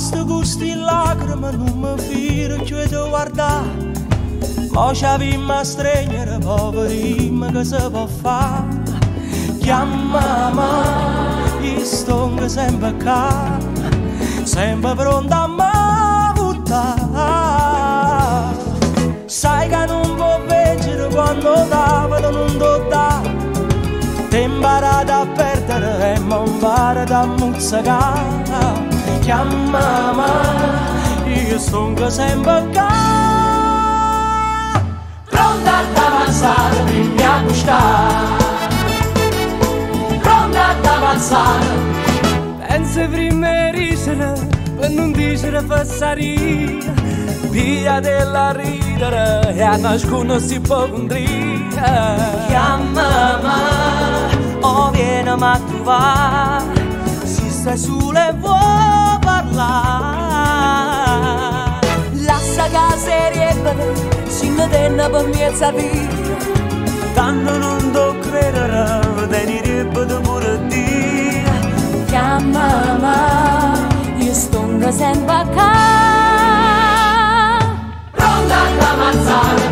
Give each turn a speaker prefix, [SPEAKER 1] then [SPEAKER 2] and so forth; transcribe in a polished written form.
[SPEAKER 1] sto gusto in lacrime non mi firo più di guardare. Mo ci avvimmo a stringere, poverino, che si può fare? Chiamami, io sto sempre qua, sempre pronto a me buttare. Sai che non può vincere quando davano non do da. Ti imparato a perdere e mi imparato a mozzicare. Chiamami, io sto sempre qua, pronta ad avanzare, prima a gustare. Pronta ad avanzare. Pensi prima a ridere, per non dire passaria. Via della ridere e a nascono si può condire. Chiamami, o vieni a trovare, se stai solo e vuoi parlare. Lascia casa riebere, si mi tenna per mezza vita. Tanto non do credere, venirebbe da morire. Chiamami, io sto sempre qua, pronta ad avanzare.